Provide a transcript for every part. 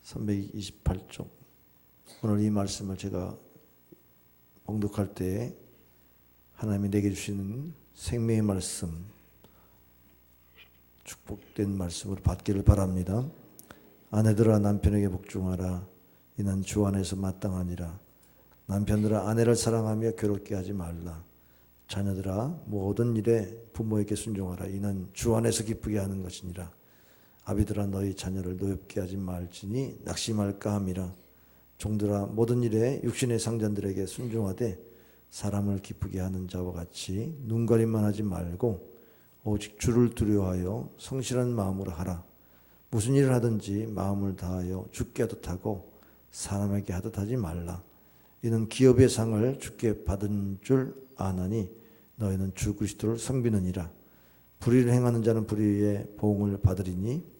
328쪽. 오늘 이 말씀을 제가 봉독할 때 하나님이 내게 주시는 생명의 말씀, 축복된 말씀으로 받기를 바랍니다. 아내들아 남편에게 복종하라. 이는 주 안에서 마땅하니라. 남편들아 아내를 사랑하며 괴롭게 하지 말라. 자녀들아 모든 일에 부모에게 순종하라. 이는 주 안에서 기쁘게 하는 것이니라. 아비들아 너희 자녀를 노엽게 하지 말지니 낙심할까 함이라. 종들아 모든 일에 육신의 상전들에게 순종하되 사람을 기쁘게 하는 자와 같이 눈가림만 하지 말고 오직 주를 두려워하여 성실한 마음으로 하라. 무슨 일을 하든지 마음을 다하여 주께 하듯 하고 사람에게 하듯 하지 말라. 이는 기업의 상을 주께 받은 줄 아나니 너희는 주 그리스도를 섬기느니라. 불의를 행하는 자는 불의의 보응을 받으리니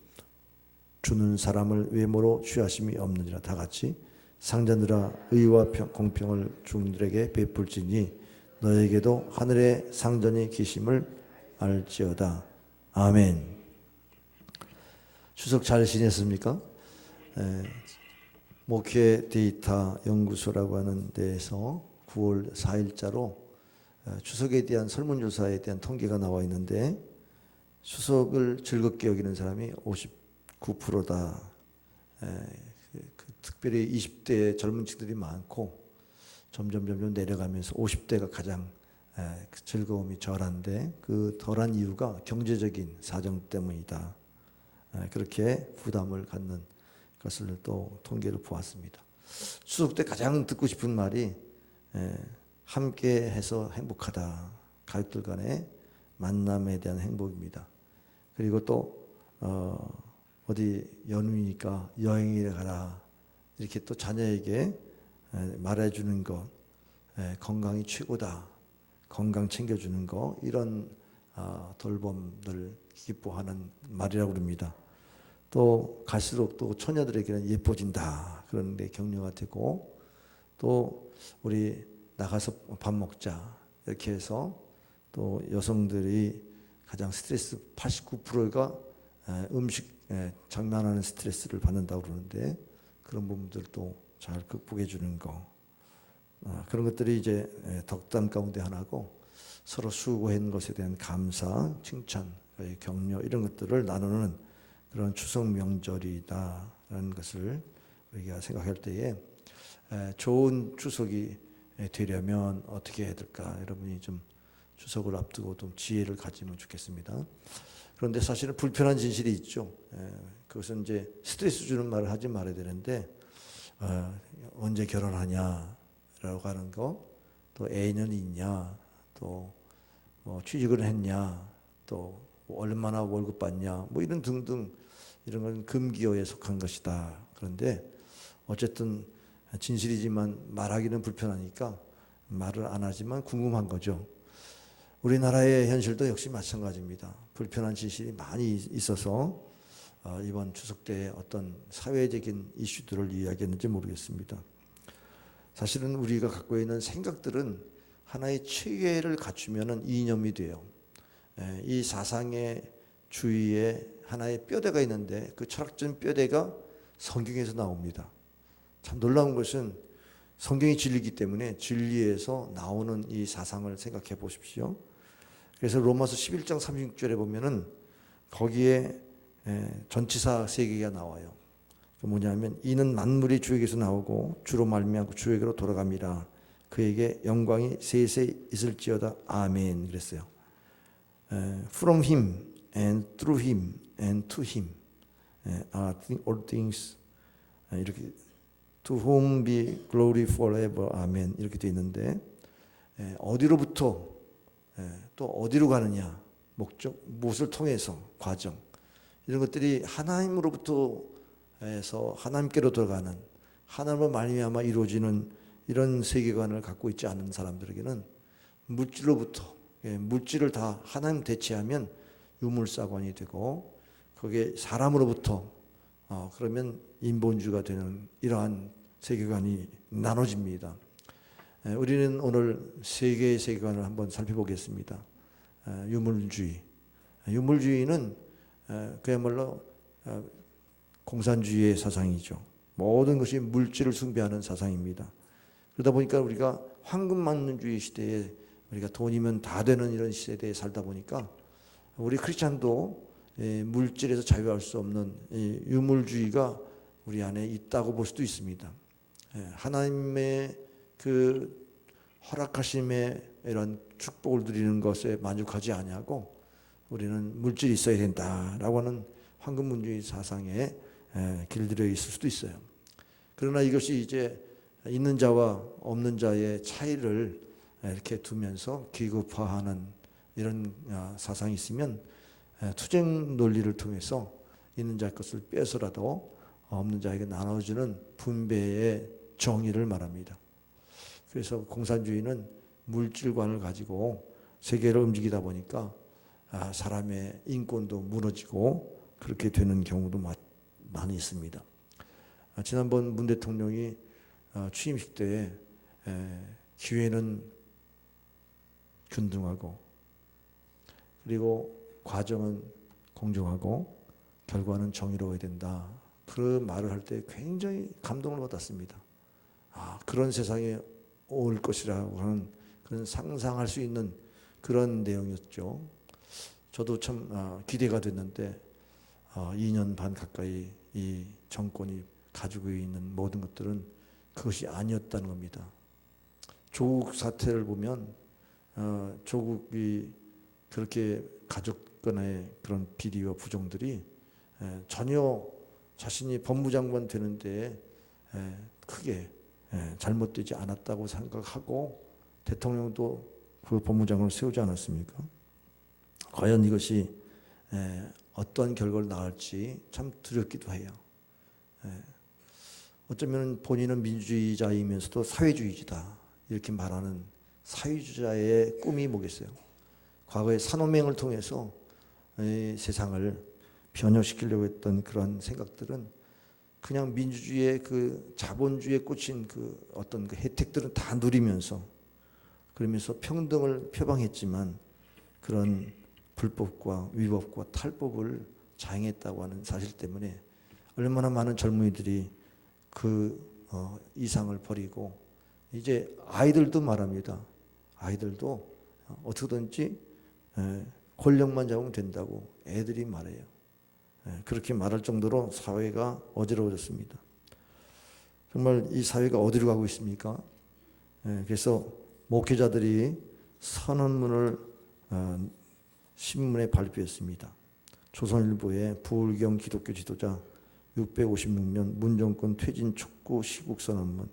주는 사람을 외모로 취하심이 없느니라. 다 같이 상전들아 의와 공평을 종들에게 베풀지니 너에게도 하늘의 상전이 계심을 알지어다. 아멘. 추석 잘 지냈습니까? 목회 데이터 연구소라고 하는 데에서 9월 4일자로 추석에 대한 설문조사에 대한 통계가 나와 있는데 추석을 즐겁게 여기는 사람이 59%다. 특별히 20대 젊은 층들이 많고 점점 내려가면서 50대가 가장 즐거움이 덜한데 그 덜한 이유가 경제적인 사정 때문이다. 그렇게 부담을 갖는 것을 또 통계를 보았습니다. 추석 때 가장 듣고 싶은 말이 함께 해서 행복하다. 가족들 간의 만남에 대한 행복입니다. 그리고 또 어디 연휴니까 여행에 가라. 이렇게 또 자녀에게 말해주는 것, 건강이 최고다. 건강 챙겨주는 거, 이런 돌봄들 기뻐하는 말이라고 합니다. 또 갈수록 또 처녀들에게는 예뻐진다. 그런 데 격려가 되고 또 우리 나가서 밥 먹자. 이렇게 해서 또 여성들이 가장 스트레스 89%가 음식 장난하는 스트레스를 받는다고 그러는데 그런 부분들도 잘 극복해 주는 거, 그런 것들이 이제 덕담 가운데 하나고 서로 수고한 것에 대한 감사, 칭찬, 격려 이런 것들을 나누는 그런 추석 명절이다라는 것을 우리가 생각할 때에 좋은 추석이 되려면 어떻게 해야 될까? 여러분이 좀 추석을 앞두고 좀 지혜를 가지면 좋겠습니다. 그런데 사실은 불편한 진실이 있죠. 그것은 이제 스트레스 주는 말을 하지 말아야 되는데 언제 결혼하냐라고 하는 거, 또 애인은 있냐, 또 뭐 취직을 했냐, 또 얼마나 월급 받냐, 뭐 이런 등등 이런 건 금기어에 속한 것이다. 그런데 어쨌든 진실이지만 말하기는 불편하니까 말을 안 하지만 궁금한 거죠. 우리나라의 현실도 역시 마찬가지입니다. 불편한 진실이 많이 있어서 이번 추석 때 어떤 사회적인 이슈들을 이야기했는지 모르겠습니다. 사실은 우리가 갖고 있는 생각들은 하나의 체계를 갖추면 이념이 돼요. 이 사상의 주위에 하나의 뼈대가 있는데 그 철학적인 뼈대가 성경에서 나옵니다. 참 놀라운 것은 성경이 진리이기 때문에 진리에서 나오는 이 사상을 생각해 보십시오. 그래서 로마서 11장 36절에 보면은 거기에 전치사 세 개가 나와요. 뭐냐면 이는 만물이 주에게서 나오고 주로 말미암고 주에게로 돌아갑니다. 그에게 영광이 세세 있을지어다. 아멘. 그랬어요. From him and through him and to him are all things. 이렇게 to whom be glory forever. 아멘. 이렇게 되어 있는데 어디로부터 또 어디로 가느냐, 목적, 무엇을 통해서, 과정, 이런 것들이 하나님으로부터 해서 하나님께로 들어가는, 하나님으로 말미암아 이루어지는 이런 세계관을 갖고 있지 않은 사람들에게는 물질로부터, 물질을 다 하나님 대체하면 유물사관이 되고 거기에 사람으로부터 그러면 인본주의가 되는 이러한 세계관이 나눠집니다. 우리는 오늘 세 개의 세계관을 한번 살펴보겠습니다. 유물주의. 유물주의는 그야말로 공산주의의 사상이죠. 모든 것이 물질을 숭배하는 사상입니다. 그러다 보니까 우리가 황금만능주의 시대에 우리가 돈이면 다 되는 이런 시대에 살다 보니까 우리 크리스찬도 물질에서 자유할 수 없는 유물주의가 우리 안에 있다고 볼 수도 있습니다. 하나님의 그 허락하심의 이런 축복을 누리는 것에 만족하지 아니하고 우리는 물질이 있어야 된다라고 하는 황금문주의 사상에 길들여 있을 수도 있어요. 그러나 이것이 이제 있는 자와 없는 자의 차이를 이렇게 두면서 기급화하는 이런 사상이 있으면 투쟁 논리를 통해서 있는 자 것을 빼서라도 없는 자에게 나눠주는 분배의 정의를 말합니다. 그래서 공산주의는 물질관을 가지고 세계를 움직이다 보니까 사람의 인권도 무너지고 그렇게 되는 경우도 많이 있습니다. 지난번 문 대통령이 취임식 때에 기회는 균등하고 그리고 과정은 공정하고 결과는 정의로워야 된다. 그 말을 할 때 굉장히 감동을 받았습니다. 그런 세상에 올 것이라고 하는 그런 상상할 수 있는 그런 내용이었죠. 저도 참 기대가 됐는데 2년 반 가까이 이 정권이 가지고 있는 모든 것들은 그것이 아니었다는 겁니다. 조국 사태를 보면 조국이 그렇게 가족 간의 그런 비리와 부정들이 전혀 자신이 법무장관 되는데 크게 잘못되지 않았다고 생각하고 대통령도 그 법무장관을 세우지 않았습니까? 과연 이것이 어떤 결과를 낳을지 참 두렵기도 해요. 어쩌면 본인은 민주주의자이면서도 사회주의자다 이렇게 말하는 사회주의자의 꿈이 뭐겠어요? 과거에 산호맹을 통해서 세상을 변혁시키려고 했던 그런 생각들은 그냥 민주주의의 그 자본주의에 꽂힌 그 어떤 그 혜택들은 다 누리면서 그러면서 평등을 표방했지만 그런 불법과 위법과 탈법을 자행했다고 하는 사실 때문에 얼마나 많은 젊은이들이 그 이상을 버리고 이제 아이들도 말합니다. 아이들도 어떻게든지 권력만 잡으면 된다고 애들이 말해요. 그렇게 말할 정도로 사회가 어지러워졌습니다. 정말 이 사회가 어디로 가고 있습니까? 그래서 목회자들이 선언문을 신문에 발표했습니다. 조선일보의 부울경 기독교 지도자 656년 문정권 퇴진 촉구 시국 선언문.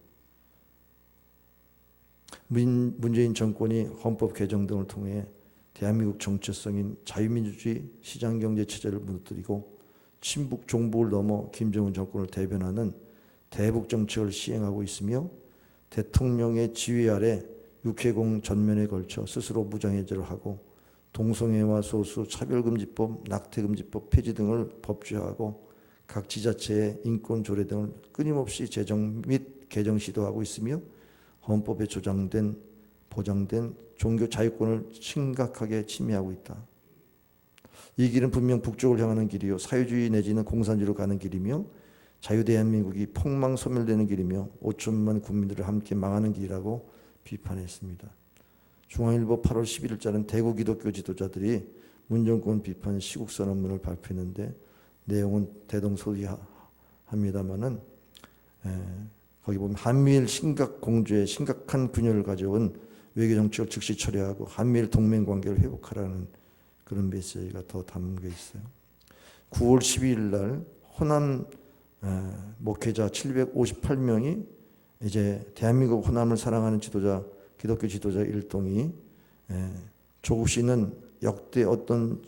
문재인 정권이 헌법 개정 등을 통해 대한민국 정체성인 자유민주주의 시장경제 체제를 무너뜨리고 친북 종북을 넘어 김정은 정권을 대변하는 대북 정책을 시행하고 있으며 대통령의 지휘 아래 육해공 전면에 걸쳐 스스로 무장해제를 하고 동성애와 소수 차별금지법, 낙태금지법 폐지 등을 법제화하고 각 지자체의 인권 조례 등을 끊임없이 제정 및 개정 시도하고 있으며 헌법에 보장된 종교 자유권을 심각하게 침해하고 있다. 이 길은 분명 북쪽을 향하는 길이요 사회주의 내지는 공산주의로 가는 길이며 자유대한민국이 폭망소멸되는 길이며 5천만 국민들을 함께 망하는 길이라고 비판했습니다. 중앙일보 8월 11일자는 대구 기독교 지도자들이 문정권 비판 시국선언문을 발표했는데 내용은 대동소이합니다마는 거기 보면 한미일 심각 공조에 심각한 분열을 가져온 외교 정책을 즉시 처리하고 한미일 동맹 관계를 회복하라는 그런 메시지가 더 담겨 있어요. 9월 12일 날 호남 목회자 758명이 이제 대한민국 호남을 사랑하는 지도자 기독교 지도자 일동이 조국 씨는 역대 어떤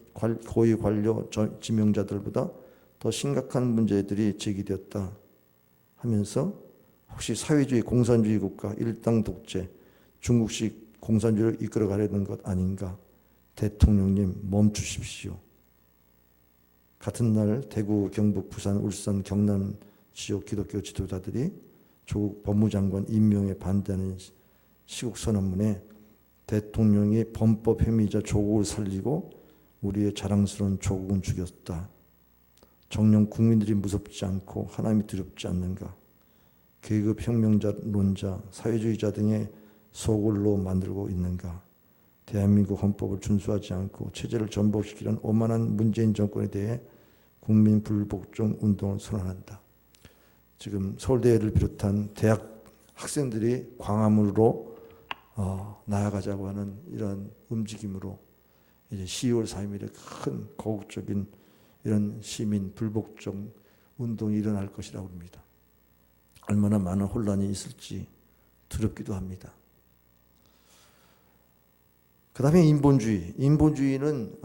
고위 관료 지명자들보다 더 심각한 문제들이 제기되었다 하면서 혹시 사회주의 공산주의 국가 일당 독재 중국식 공산주의를 이끌어가려는 것 아닌가? 대통령님 멈추십시오. 같은 날 대구, 경북, 부산, 울산, 경남 지역 기독교 지도자들이 조국 법무장관 임명에 반대하는 시국선언문에 대통령이 범법 혐의자 조국을 살리고 우리의 자랑스러운 조국은 죽였다. 정녕 국민들이 무섭지 않고 하나님이 두렵지 않는가? 계급 혁명론자, 사회주의자 등의 소굴로 만들고 있는가? 대한민국 헌법을 준수하지 않고 체제를 전복시키는 오만한 문재인 정권에 대해 국민 불복종 운동을 선언한다. 지금 서울대를 비롯한 대학 학생들이 광화문으로 나아가자고 하는 이런 움직임으로 이제 12월 3일에 큰 거국적인 이런 시민 불복종 운동이 일어날 것이라고 합니다. 얼마나 많은 혼란이 있을지 두렵기도 합니다. 그 다음에 인본주의. 인본주의는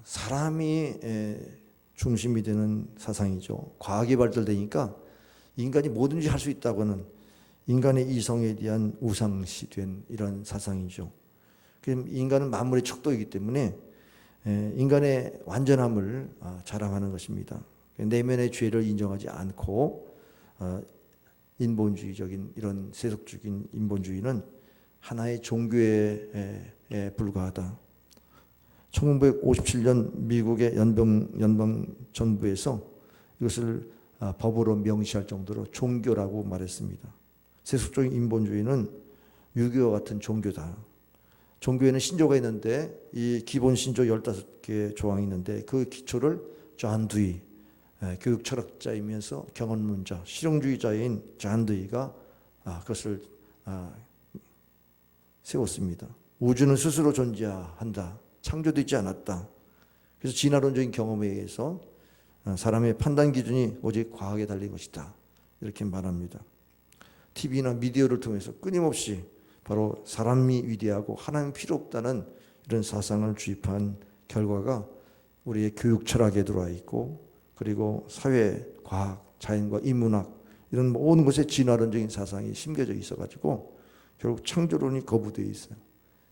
사람이 중심이 되는 사상이죠. 과학이 발달되니까 인간이 뭐든지 할 수 있다고는 인간의 이성에 대한 우상시된 이런 사상이죠. 인간은 만물의 척도이기 때문에 인간의 완전함을 자랑하는 것입니다. 내면의 죄를 인정하지 않고 인본주의적인 이런 세속적인 인본주의는 하나의 종교에 불과하다. 1957년 미국의 연방정부에서 이것을 법으로 명시할 정도로 종교라고 말했습니다. 세속적인 인본주의는 유교와 같은 종교다. 종교에는 신조가 있는데 이 기본 신조 15개 조항이 있는데 그 기초를 존 두이, 교육 철학자이면서 경험론자, 실용주의자인 존 두이가 그것을 세웠습니다. 우주는 스스로 존재한다. 창조되지 않았다. 그래서 진화론적인 경험에 의해서 사람의 판단 기준이 오직 과학에 달린 것이다. 이렇게 말합니다. TV나 미디어를 통해서 끊임없이 바로 사람이 위대하고 하나님 필요 없다는 이런 사상을 주입한 결과가 우리의 교육 철학에 들어와 있고 그리고 사회, 과학, 자연과 인문학 이런 모든 것에 진화론적인 사상이 심겨져 있어가지고 결국 창조론이 거부되어 있어요.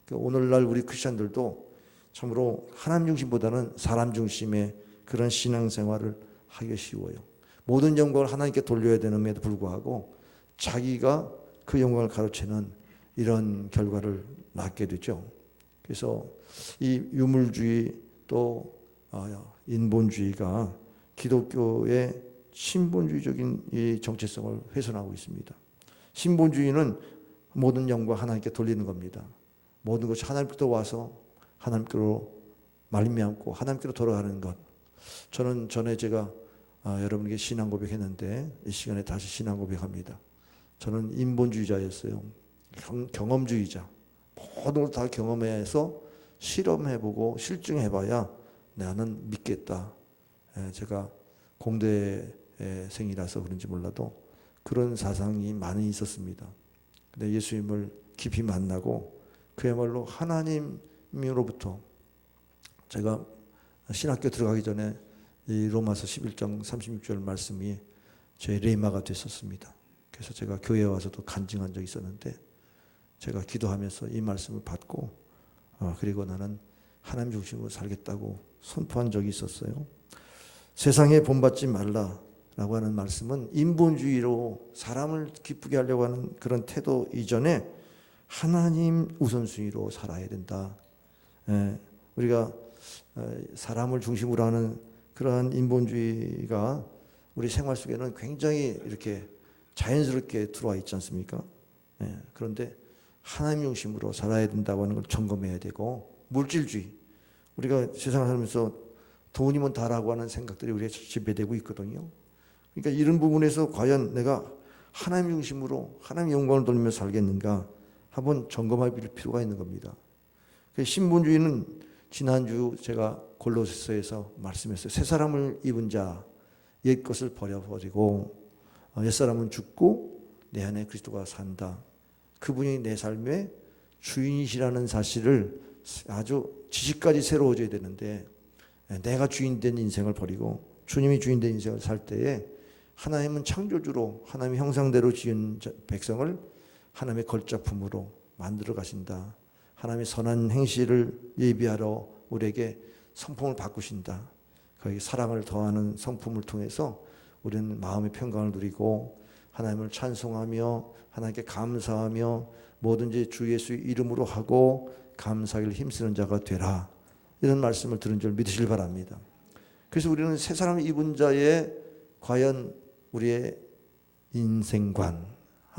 그러니까 오늘날 우리 크리스천들도 참으로 하나님 중심보다는 사람 중심의 그런 신앙생활을 하기 쉬워요. 모든 영광을 하나님께 돌려야 되는데도 불구하고 자기가 그 영광을 가로채는 이런 결과를 낳게 되죠. 그래서 이 유물주의 또 인본주의가 기독교의 신본주의적인 이 정체성을 훼손하고 있습니다. 신본주의는 모든 영광 하나님께 돌리는 겁니다. 모든 것이 하나님께로 와서 하나님께로 말미암고 하나님께로 돌아가는 것. 저는 전에 제가 여러분에게 신앙 고백했는데 이 시간에 다시 신앙 고백합니다. 저는 인본주의자였어요. 경험주의자. 모든 걸 다 경험해서 실험해보고 실증해봐야 나는 믿겠다. 제가 공대생이라서 그런지 몰라도 그런 사상이 많이 있었습니다. 근데 예수님을 깊이 만나고 그야말로 하나님으로부터 제가 신학교 들어가기 전에 이 로마서 11장 36절 말씀이 제 레마가 됐었습니다. 그래서 제가 교회에 와서도 간증한 적이 있었는데 제가 기도하면서 이 말씀을 받고 그리고 나는 하나님 중심으로 살겠다고 선포한 적이 있었어요. 세상에 본받지 말라라고 하는 말씀은 인본주의로 사람을 기쁘게 하려고 하는 그런 태도 이전에 하나님 우선순위로 살아야 된다. 우리가 사람을 중심으로 하는 그러한 인본주의가 우리 생활 속에는 굉장히 이렇게 자연스럽게 들어와 있지 않습니까? 그런데 하나님 중심으로 살아야 된다고 하는 걸 점검해야 되고 물질주의, 우리가 세상을 살면서 돈이면 다라고 하는 생각들이 우리가 지배되고 있거든요. 그러니까 이런 부분에서 과연 내가 하나님 중심으로 하나님 영광을 돌리며 살겠는가 한번 점검할 필요가 있는 겁니다. 신본주의는 지난주 제가 골로새서에서 말씀했어요. 새 사람을 입은 자, 옛 것을 버려버리고 옛 사람은 죽고 내 안에 그리스도가 산다. 그분이 내 삶의 주인이시라는 사실을 아주 지식까지 새로워져야 되는데 내가 주인된 인생을 버리고 주님이 주인된 인생을 살 때에 하나님은 창조주로 하나님의 형상대로 지은 백성을 하나님의 걸작품으로 만들어 가신다. 하나님의 선한 행실을 예비하러 우리에게 성품을 바꾸신다. 거기에 사랑을 더하는 성품을 통해서 우리는 마음의 평강을 누리고 하나님을 찬송하며 하나님께 감사하며 뭐든지 주 예수의 이름으로 하고 감사하기를 힘쓰는 자가 되라. 이런 말씀을 들은 줄 믿으시길 바랍니다. 그래서 우리는 새 사람을 입은 자의 과연 우리의 인생관,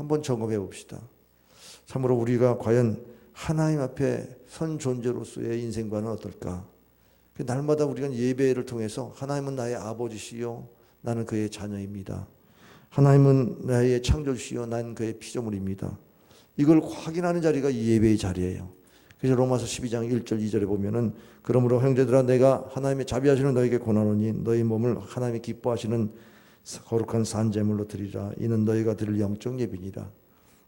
한번 점검해 봅시다. 참으로 우리가 과연 하나님 앞에 선 존재로서의 인생관은 어떨까? 날마다 우리가 예배를 통해서 하나님은 나의 아버지시요 나는 그의 자녀입니다. 하나님은 나의 창조주시요 나는 그의 피조물입니다. 이걸 확인하는 자리가 이 예배의 자리예요. 그래서 로마서 12장 1절 2절에 보면은 그러므로 형제들아 내가 하나님의 자비하시는 너에게 권하노니 너희 몸을 하나님이 기뻐하시는 거룩한 산제물로 드리라. 이는 너희가 드릴 영적 예비니라.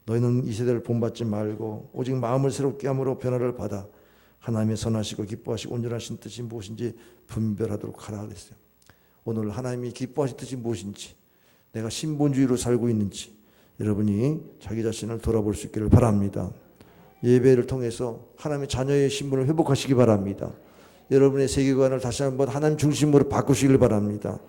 너희는 이 세대를 본받지 말고 오직 마음을 새롭게 함으로 변화를 받아 하나님의 선하시고 기뻐하시고 온전하신 뜻이 무엇인지 분별하도록 하라 그랬어요. 오늘 하나님이 기뻐하신 뜻이 무엇인지, 내가 신본주의로 살고 있는지 여러분이 자기 자신을 돌아볼 수 있기를 바랍니다. 예배를 통해서 하나님의 자녀의 신분을 회복하시기 바랍니다. 여러분의 세계관을 다시 한번 하나님 중심으로 바꾸시길 바랍니다.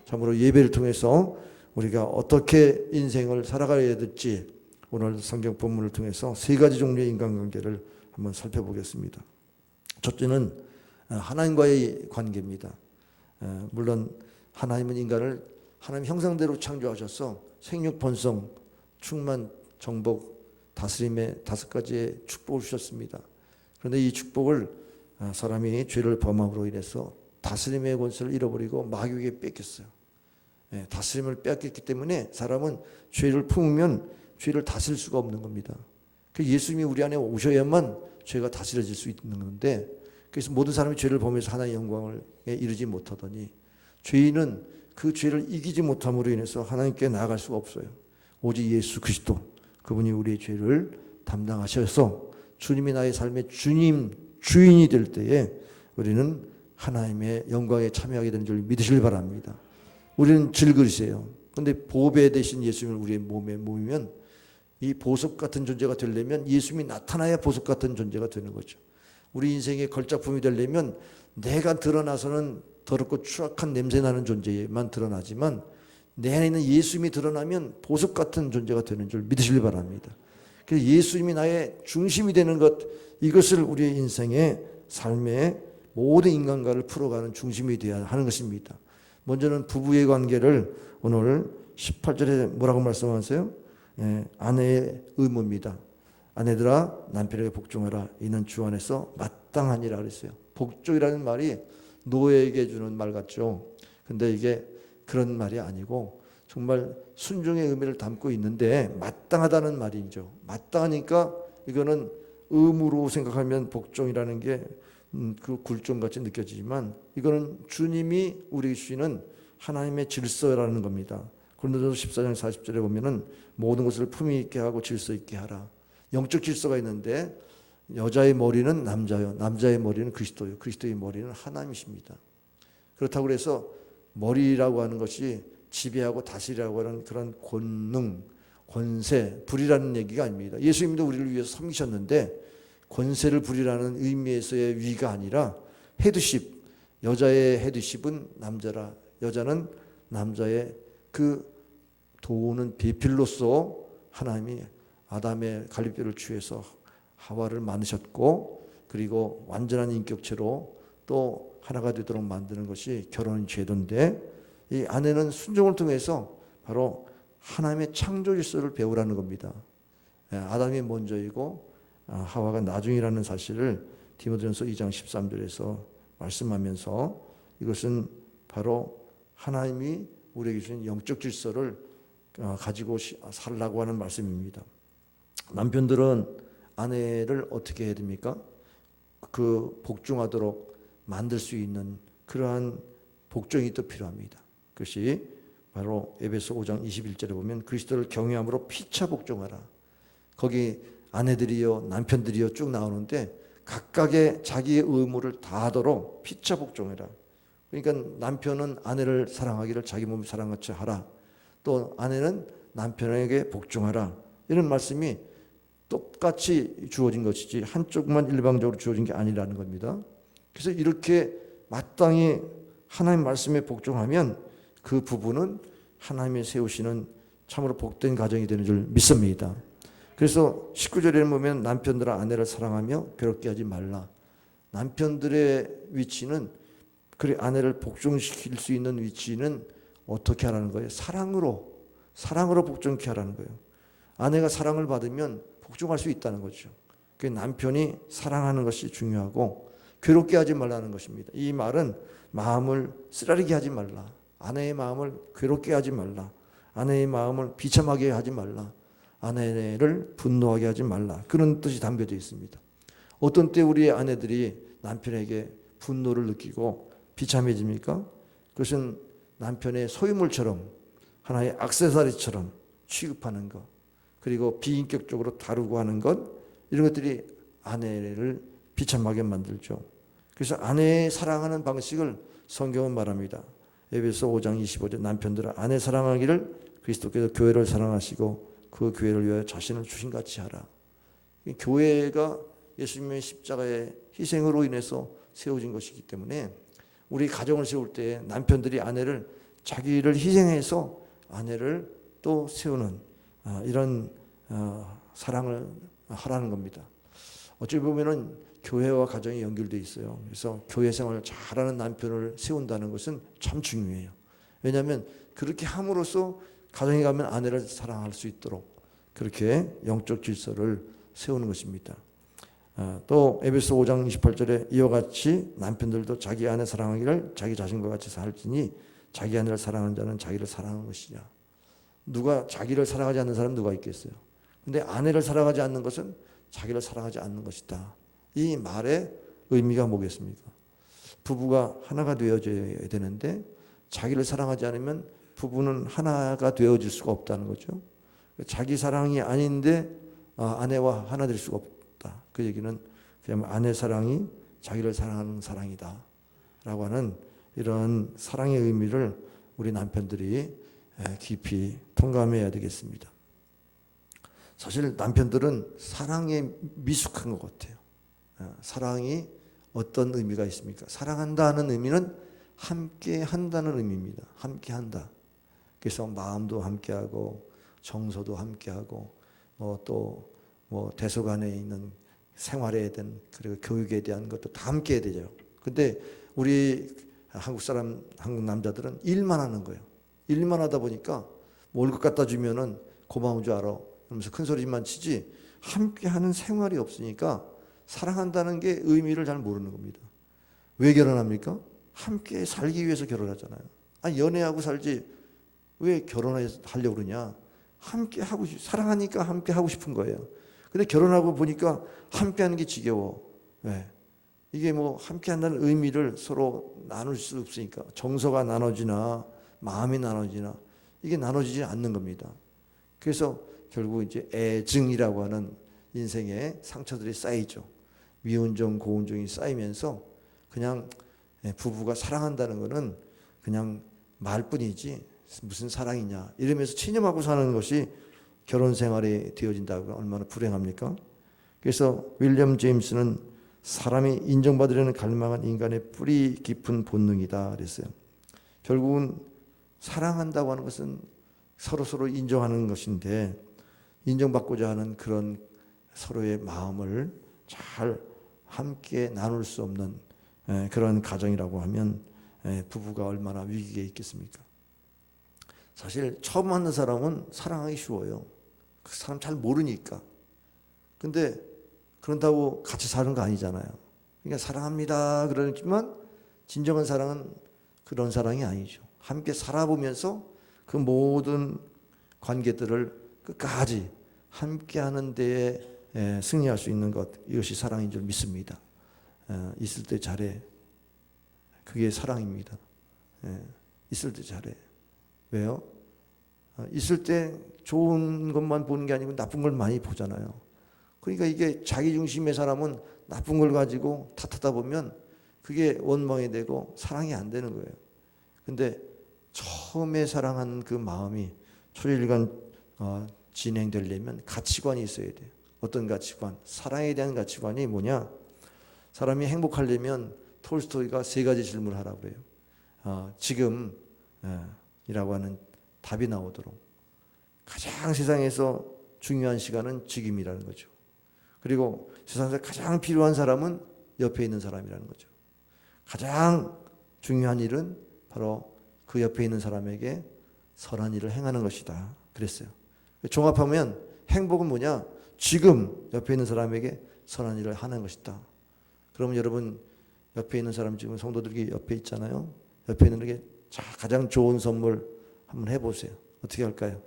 참으로 예배를 통해서 우리가 어떻게 인생을 살아가야 될지 오늘 성경 본문을 통해서 세 가지 종류의 인간관계를 한번 살펴보겠습니다. 첫째는 하나님과의 관계입니다. 물론 하나님은 인간을 하나님 형상대로 창조하셔서 생육, 번성, 충만, 정복, 다스림의 5가지의 축복을 주셨습니다. 그런데 이 축복을 사람이 죄를 범함으로 인해서 다스림의 권세를 잃어버리고 마귀에게 뺏겼어요. 다스림을 뺏겼기 때문에 사람은 죄를 품으면 죄를 다스릴 수가 없는 겁니다. 예수님이 우리 안에 오셔야만 죄가 다스려질 수 있는 건데, 그래서 모든 사람이 죄를 범해서 하나님의 영광을 이루지 못하더니 죄인은 그 죄를 이기지 못함으로 인해서 하나님께 나아갈 수가 없어요. 오직 예수 그리스도, 그분이 우리의 죄를 담당하셔서 주님이 나의 삶의 주님, 주인이 될 때에 우리는 하나님의 영광에 참여하게 되는 줄 믿으시길 바랍니다. 우리는 질그릇이에요. 그런데 보배 대신 예수님을 우리의 몸에 모이면 이 보석 같은 존재가 되려면 예수님이 나타나야 보석 같은 존재가 되는 거죠. 우리 인생의 걸작품이 되려면 내가 드러나서는 더럽고 추악한 냄새나는 존재만 드러나지만 내 안에 있는 예수님이 드러나면 보석 같은 존재가 되는 줄 믿으시길 바랍니다. 그래서 예수님이 나의 중심이 되는 것, 이것을 우리의 인생의 삶의 모든 인간과를 풀어가는 중심이 되어야 하는 것입니다. 먼저는 부부의 관계를 오늘 18절에 뭐라고 말씀하세요? 아내의 의무입니다. 아내들아 남편에게 복종하라. 이는 주 안에서 마땅하니라 그랬어요. 복종이라는 말이 노예에게 주는 말 같죠. 근데 이게 그런 말이 아니고 정말 순종의 의미를 담고 있는데 마땅하다는 말이죠. 마땅하니까 이거는 의무로 생각하면 복종이라는 게 그 굴종같이 느껴지지만 이거는 주님이 우리에게 주시는 하나님의 질서라는 겁니다. 고린도전서 14장 40절에 보면은 모든 것을 품위 있게 하고 질서 있게 하라. 영적 질서가 있는데 여자의 머리는 남자요, 남자의 머리는 그리스도요, 그리스도의 머리는 하나님이십니다. 그렇다고 해서 머리라고 하는 것이 지배하고 다스리라고 하는 그런 권능, 권세, 부리라는 얘기가 아닙니다. 예수님도 우리를 위해서 섬기셨는데 권세를 부리라는 의미에서의 위가 아니라 헤드십, 여자의 헤드십은 남자라, 여자는 남자의 그 도우는 배필로서 하나님이 아담의 갈비뼈를 취해서 하와를 만드셨고, 그리고 완전한 인격체로 또 하나가 되도록 만드는 것이 결혼의 제도인데, 이 아내는 순종을 통해서 바로 하나님의 창조 질서를 배우라는 겁니다. 아담이 먼저이고 하와가 나중이라는 사실을 디모데전서 2장 13절에서 말씀하면서 이것은 바로 하나님이 우리에게 주신 영적 질서를 가지고 살라고 하는 말씀입니다. 남편들은 아내를 어떻게 해야 됩니까? 그 복종하도록 만들 수 있는 그러한 복종이 또 필요합니다. 그것이 바로 에베소 5장 21절에 보면 그리스도를 경외함으로 피차 복종하라. 거기 아내들이요 남편들이요 쭉 나오는데 각각의 자기의 의무를 다하도록 피차 복종해라. 그러니까 남편은 아내를 사랑하기를 자기 몸을 사랑같이 하라. 또 아내는 남편에게 복종하라. 이런 말씀이 똑같이 주어진 것이지 한쪽만 일방적으로 주어진 게 아니라는 겁니다. 그래서 이렇게 마땅히 하나님 말씀에 복종하면 그 부부는 하나님이 세우시는 참으로 복된 가정이 되는 줄 믿습니다. 그래서 19절에 보면 남편들아 아내를 사랑하며 괴롭게 하지 말라. 남편들의 위치는, 그래 아내를 복종시킬 수 있는 위치는 어떻게 하라는 거예요? 사랑으로 복종케 하라는 거예요. 아내가 사랑을 받으면 복종할 수 있다는 거죠. 그 남편이 사랑하는 것이 중요하고 괴롭게 하지 말라는 것입니다. 이 말은 마음을 쓰라리게 하지 말라. 아내의 마음을 괴롭게 하지 말라. 아내의 마음을 비참하게 하지 말라. 아내를 분노하게 하지 말라. 그런 뜻이 담겨져 있습니다. 어떤 때 우리 아내들이 남편에게 분노를 느끼고 비참해집니까? 그것은 남편의 소유물처럼 하나의 액세서리처럼 취급하는 것, 그리고 비인격적으로 다루고 하는 것, 이런 것들이 아내를 비참하게 만들죠. 그래서 아내의 사랑하는 방식을 성경은 말합니다. 에베소 5장 25절 남편들아 아내 사랑하기를 그리스도께서 교회를 사랑하시고 그 교회를 위하여 자신을 주신 같이 하라. 교회가 예수님의 십자가의 희생으로 인해서 세워진 것이기 때문에 우리 가정을 세울 때 남편들이 아내를 자기를 희생해서 아내를 또 세우는 이런 사랑을 하라는 겁니다. 어찌 보면은 교회와 가정이 연결되어 있어요. 그래서 교회 생활을 잘하는 남편을 세운다는 것은 참 중요해요. 왜냐하면 그렇게 함으로써 가정에 가면 아내를 사랑할 수 있도록 그렇게 영적 질서를 세우는 것입니다. 또 에베소 5장 28절에 이와 같이 남편들도 자기 아내 사랑하기를 자기 자신과 같이 살지니 자기 아내를 사랑하는 자는 자기를 사랑하는 것이냐. 누가 자기를 사랑하지 않는 사람 누가 있겠어요? 근데 아내를 사랑하지 않는 것은 자기를 사랑하지 않는 것이다. 이 말의 의미가 뭐겠습니까? 부부가 하나가 되어져야 되는데 자기를 사랑하지 않으면 부부는 하나가 되어질 수가 없다는 거죠. 자기 사랑이 아닌데 아내와 하나 될 수가 없다. 그 얘기는 그냥 아내 사랑이 자기를 사랑하는 사랑이다 라고 하는 이런 사랑의 의미를 우리 남편들이 깊이 통감해야 되겠습니다. 사실 남편들은 사랑에 미숙한 것 같아요. 사랑이 어떤 의미가 있습니까? 사랑한다는 의미는 함께 한다는 의미입니다. 함께 한다. 그래서 마음도 함께하고 정서도 함께하고 또 대소간에 있는 생활에 대한 그리고 교육에 대한 것도 다 함께해야 되죠. 근데 우리 한국 남자들은 일만 하는 거예요. 일만 하다 보니까 월급 갖다 주면은 고마운 줄 알아. 그러면서 큰 소리만 치지 함께하는 생활이 없으니까 사랑한다는 게 의미를 잘 모르는 겁니다. 왜 결혼합니까? 함께 살기 위해서 결혼하잖아요. 연애하고 살지 왜 결혼하려고 그러냐? 함께 하고 사랑하니까 함께 하고 싶은 거예요. 근데 결혼하고 보니까 함께 하는 게 지겨워. 왜? 이게 함께 한다는 의미를 서로 나눌 수 없으니까 정서가 나눠지나 마음이 나눠지나 이게 나눠지지 않는 겁니다. 그래서 결국 이제 애증이라고 하는 인생의 상처들이 쌓이죠. 미운정, 고운정이 쌓이면서 그냥 부부가 사랑한다는 거는 그냥 말뿐이지 무슨 사랑이냐 이러면서 체념하고 사는 것이 결혼 생활이 되어진다고 얼마나 불행합니까? 그래서 윌리엄 제임스는 사람이 인정받으려는 갈망은 인간의 뿌리 깊은 본능이다 그랬어요. 결국은 사랑한다고 하는 것은 서로 인정하는 것인데 인정받고자 하는 그런 서로의 마음을 잘 함께 나눌 수 없는 그런 가정이라고 하면 부부가 얼마나 위기에 있겠습니까? 사실 처음 만난 사람은 사랑하기 쉬워요. 그 사람 잘 모르니까. 근데 그런다고 같이 사는 거 아니잖아요. 그러니까 사랑합니다 그러지만 진정한 사랑은 그런 사랑이 아니죠. 함께 살아보면서 그 모든 관계들을 끝까지 함께 하는 데에 승리할 수 있는 것, 이것이 사랑인 줄 믿습니다. 있을 때 잘해. 그게 사랑입니다. 있을 때 잘해. 왜요? 있을 때 좋은 것만 보는 게 아니고 나쁜 걸 많이 보잖아요. 그러니까 이게 자기중심의 사람은 나쁜 걸 가지고 탓하다 보면 그게 원망이 되고 사랑이 안 되는 거예요. 근데 처음에 사랑한 그 마음이 초일관 진행되려면 가치관이 있어야 돼요. 어떤 가치관? 사랑에 대한 가치관이 뭐냐? 사람이 행복하려면 톨스토이가 3가지 질문을 하라고 그래요. 지금이라고 하는 답이 나오도록. 가장 세상에서 중요한 시간은 지금이라는 거죠. 그리고 세상에서 가장 필요한 사람은 옆에 있는 사람이라는 거죠. 가장 중요한 일은 바로 그 옆에 있는 사람에게 선한 일을 행하는 것이다. 그랬어요. 종합하면 행복은 뭐냐? 지금 옆에 있는 사람에게 선한 일을 하는 것이다. 그러면 여러분 옆에 있는 사람, 지금 성도들이 옆에 있잖아요. 옆에 있는 게 가장 좋은 선물 한번 해보세요. 어떻게 할까요?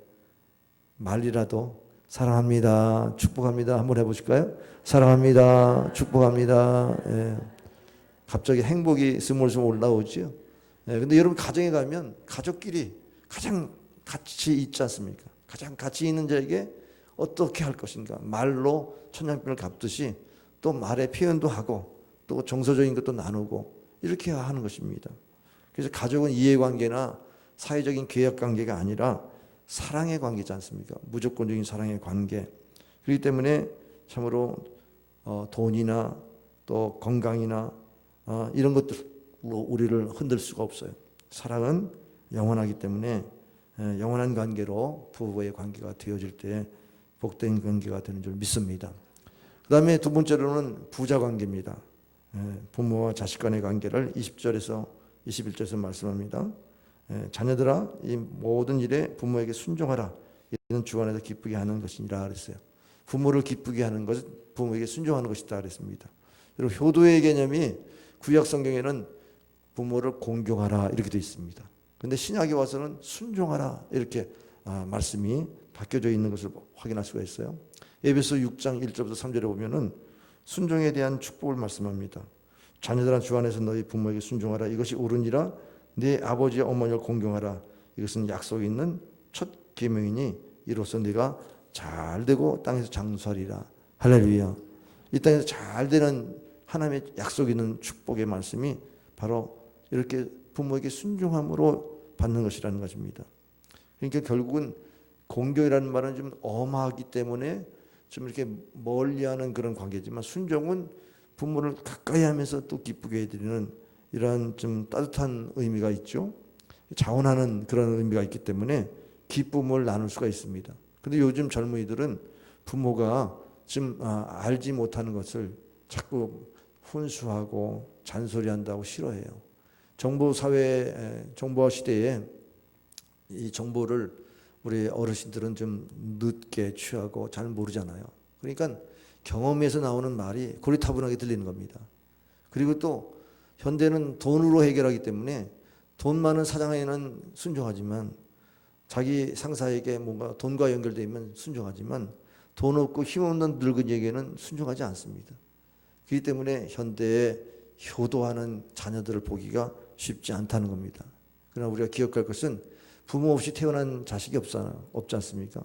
말이라도 사랑합니다, 축복합니다 한번 해보실까요? 사랑합니다, 축복합니다. 예. 갑자기 행복이 스물스물 올라오죠. 예. 근데 여러분 가정에 가면 가족끼리 가장 같이 있지 않습니까? 가장 같이 있는 자에게 어떻게 할 것인가? 말로 천냥빚을 갚듯이 또 말의 표현도 하고 또 정서적인 것도 나누고 이렇게 하는 것입니다. 그래서 가족은 이해관계나 사회적인 계약관계가 아니라 사랑의 관계지 않습니까? 무조건적인 사랑의 관계. 그렇기 때문에 참으로 돈이나 또 건강이나 이런 것들로 우리를 흔들 수가 없어요. 사랑은 영원하기 때문에 영원한 관계로 부부의 관계가 되어질 때 복된 관계가 되는 줄 믿습니다. 그 다음에 두 번째로는 부자 관계입니다. 부모와 자식 간의 관계를 20절에서 21절에서 말씀합니다. 자녀들아 이 모든 일에 부모에게 순종하라. 이는 주 안에서 기쁘게 하는 것이니라 그랬어요. 부모를 기쁘게 하는 것은 부모에게 순종하는 것이다 그랬습니다. 그리고 효도의 개념이 구약 성경에는 부모를 공경하라 이렇게 되어 있습니다. 그런데 신약에 와서는 순종하라 이렇게 말씀이 바뀌어져 있는 것을 확인할 수가 있어요. 에베소 6장 1절부터 3절에 보면은 순종에 대한 축복을 말씀합니다. 자녀들아 주 안에서 너희 부모에게 순종하라. 이것이 옳으니라. 네 아버지와 어머니를 공경하라. 이것은 약속이 있는 첫 계명이니 이로써 네가 잘되고 땅에서 장수하리라. 할렐루야. 이 땅에서 잘되는 하나님의 약속이 있는 축복의 말씀이 바로 이렇게 부모에게 순종함으로 받는 것이라는 것입니다. 그러니까 결국은 공경이라는 말은 좀 엄하기 때문에 좀 이렇게 멀리하는 그런 관계지만 순종은 부모를 가까이 하면서 또 기쁘게 해드리는 이러한 좀 따뜻한 의미가 있죠. 자원하는 그런 의미가 있기 때문에 기쁨을 나눌 수가 있습니다. 그런데 요즘 젊은이들은 부모가 좀 알지 못하는 것을 자꾸 훈수하고 잔소리한다고 싫어해요. 정보 시대에 이 정보를 우리 어르신들은 좀 늦게 취하고 잘 모르잖아요. 그러니까 경험에서 나오는 말이 고리타분하게 들리는 겁니다. 그리고 또 현대는 돈으로 해결하기 때문에 돈 많은 사장에는 순종하지만 자기 상사에게 뭔가 돈과 연결되면 순종하지만 돈 없고 힘없는 늙은이에게는 순종하지 않습니다. 그렇기 때문에 현대에 효도하는 자녀들을 보기가 쉽지 않다는 겁니다. 그러나 우리가 기억할 것은 부모 없이 태어난 자식이 없지 않습니까?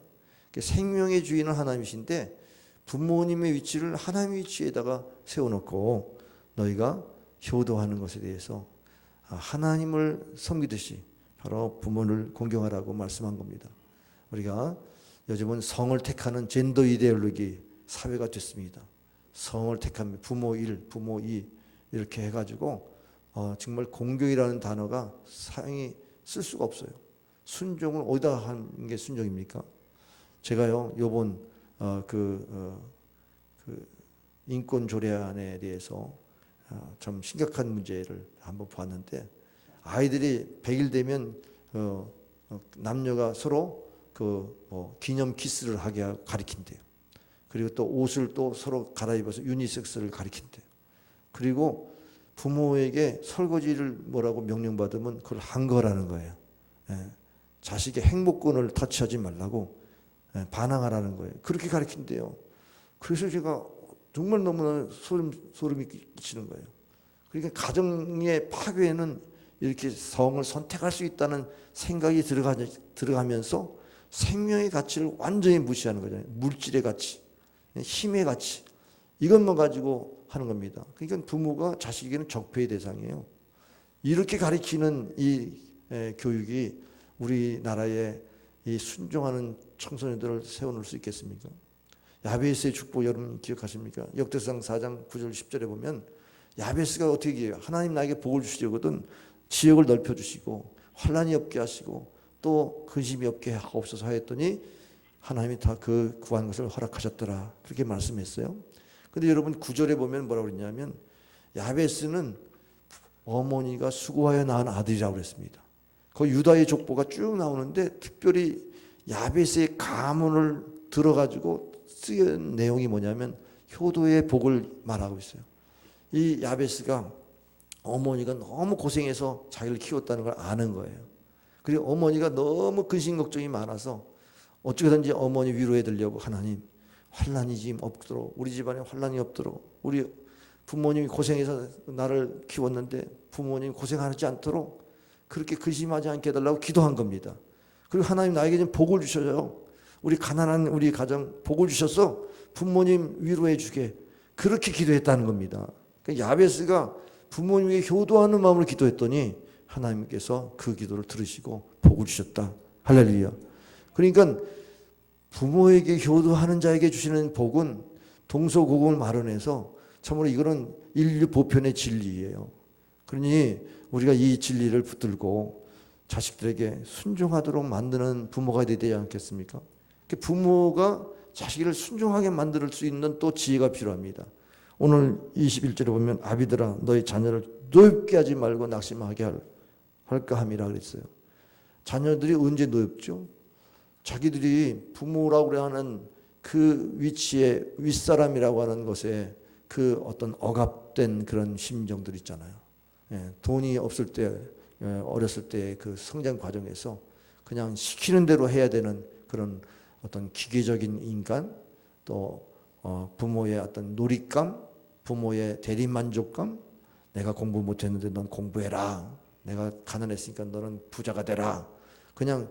생명의 주인은 하나님이신데 부모님의 위치를 하나님의 위치에다가 세워놓고 너희가 효도하는 것에 대해서 하나님을 섬기듯이 바로 부모를 공경하라고 말씀한 겁니다. 우리가 요즘은 성을 택하는 젠더 이데올로기 사회가 됐습니다. 성을 택하면 부모 1, 부모 2 이렇게 해가지고 정말 공경이라는 단어가 사용이 쓸 수가 없어요. 순종을 어디다 하는 게 순종입니까? 제가요 요번 인권 조례안에 대해서 좀 심각한 문제를 한번 보았는데 아이들이 100일 되면 남녀가 서로 기념 키스를 하게 가리킨대요. 그리고 또 옷을 또 서로 갈아입어서 유니섹스를 가리킨대요. 그리고 부모에게 설거지를 뭐라고 명령받으면 그걸 한 거라는 거예요. 자식의 행복권을 터치하지 말라고 반항하라는 거예요. 그렇게 가르친대요. 그래서 제가 정말 너무나 소름이 끼치는 거예요. 그러니까 가정의 파괴에는 이렇게 성을 선택할 수 있다는 생각이 들어가면서 생명의 가치를 완전히 무시하는 거잖아요. 물질의 가치, 힘의 가치 이것만 가지고 하는 겁니다. 그러니까 부모가 자식에게는 적폐의 대상이에요. 이렇게 가르치는 이 교육이 우리나라에 이 순종하는 청소년들을 세워놓을 수 있겠습니까? 야베스의 축복 여러분 기억하십니까? 역대상 4장 9절 10절에 보면 야베스가 어떻게 얘기해요? 하나님 나에게 복을 주시려거든 지역을 넓혀주시고 환란이 없게 하시고 또 근심이 없게 하옵소서 하였더니 하나님이 다 그 구한 것을 허락하셨더라 그렇게 말씀했어요. 근데 여러분 9절에 보면 뭐라고 그랬냐면 야베스는 어머니가 수고하여 낳은 아들이라고 그랬습니다. 그 유다의 족보가 쭉 나오는데 특별히 야베스의 가문을 들어가지고 쓰인 내용이 뭐냐면 효도의 복을 말하고 있어요. 이 야베스가 어머니가 너무 고생해서 자기를 키웠다는 걸 아는 거예요. 그리고 어머니가 너무 근심 걱정이 많아서 어떻게든지 어머니 위로해 드리려고 하나님 환난이 지금 없도록 우리 집안에 환난이 없도록 우리 부모님이 고생해서 나를 키웠는데 부모님이 고생하지 않도록 그렇게 근심하지 않게 해달라고 기도한 겁니다. 그리고 하나님 나에게 좀 복을 주셔요. 우리 가난한 우리 가정 복을 주셔서 부모님 위로해 주게 그렇게 기도했다는 겁니다. 그러니까 야베스가 부모님에게 효도하는 마음으로 기도했더니 하나님께서 그 기도를 들으시고 복을 주셨다. 할렐루야. 그러니까 부모에게 효도하는 자에게 주시는 복은 동서고금을 마련해서 참으로 이거는 인류 보편의 진리예요. 그러니 우리가 이 진리를 붙들고 자식들에게 순종하도록 만드는 부모가 되지 않겠습니까? 부모가 자식을 순종하게 만들 수 있는 또 지혜가 필요합니다. 오늘 21절에 보면 아비들아 너희 자녀를 노엽게 하지 말고 낙심하게 할까 함이라 그랬어요. 자녀들이 언제 노엽죠? 자기들이 부모라고 하는 그 위치에 윗사람이라고 하는 것에 그 어떤 억압된 그런 심정들 있잖아요. 돈이 없을 때 어렸을 때 그 성장 과정에서 그냥 시키는 대로 해야 되는 그런 어떤 기계적인 인간 또 부모의 어떤 놀잇감 부모의 대리만족감 내가 공부 못했는데 넌 공부해라 내가 가난했으니까 너는 부자가 되라 그냥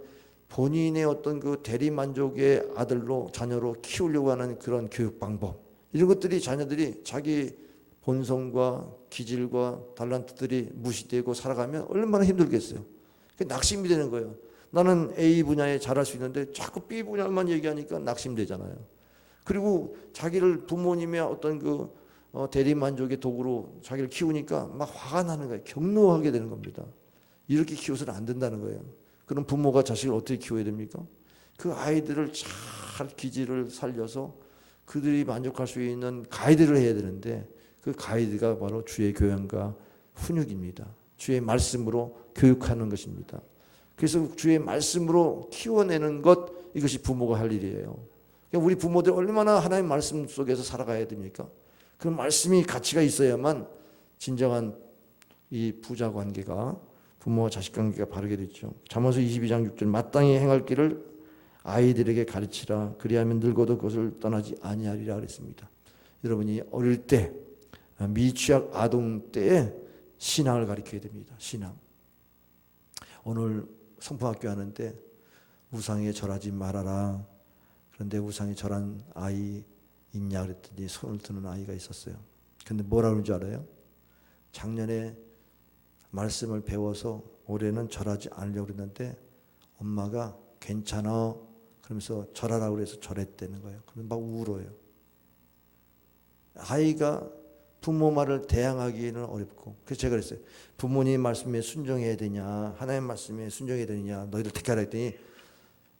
본인의 어떤 그 대리만족의 아들로 자녀로 키우려고 하는 그런 교육 방법 이런 것들이 자녀들이 자기 본성과 기질과 달란트들이 무시되고 살아가면 얼마나 힘들겠어요. 낙심이 되는 거예요. 나는 A 분야에 잘할 수 있는데 자꾸 B 분야만 얘기하니까 낙심되잖아요. 그리고 자기를 부모님의 어떤 그 대리만족의 도구로 자기를 키우니까 막 화가 나는 거예요. 격노하게 되는 겁니다. 이렇게 키워서는 안 된다는 거예요. 그럼 부모가 자식을 어떻게 키워야 됩니까? 그 아이들을 잘 기질을 살려서 그들이 만족할 수 있는 가이드를 해야 되는데 그 가이드가 바로 주의 교양과 훈육입니다. 주의 말씀으로 교육하는 것입니다. 그래서 주의 말씀으로 키워내는 것 이것이 부모가 할 일이에요. 우리 부모들 얼마나 하나님의 말씀 속에서 살아가야 됩니까? 그 말씀이 가치가 있어야만 진정한 이 부자 관계가 부모와 자식 관계가 바르게 됐죠. 잠언서 22장 6절 마땅히 행할 길을 아이들에게 가르치라 그리하면 늙어도 그것을 떠나지 아니하리라 그랬습니다. 여러분이 어릴 때 미취학 아동 때에 신앙을 가르쳐야 됩니다. 신앙. 오늘 성품학교 하는데 우상에 절하지 말아라. 그런데 우상에 절한 아이 있냐 그랬더니 손을 드는 아이가 있었어요. 근데 뭐라 그러는 줄 알아요? 작년에 말씀을 배워서 올해는 절하지 않으려고 그랬는데 엄마가 괜찮아 그러면서 절하라고 그래서 절했다는 거예요. 그러면 막 울어요. 아이가 부모 말을 대항하기는 어렵고 그래서 제가 그랬어요. 부모님 말씀에 순종해야 되냐 하나님 말씀에 순종해야 되느냐 너희들 택하라 했더니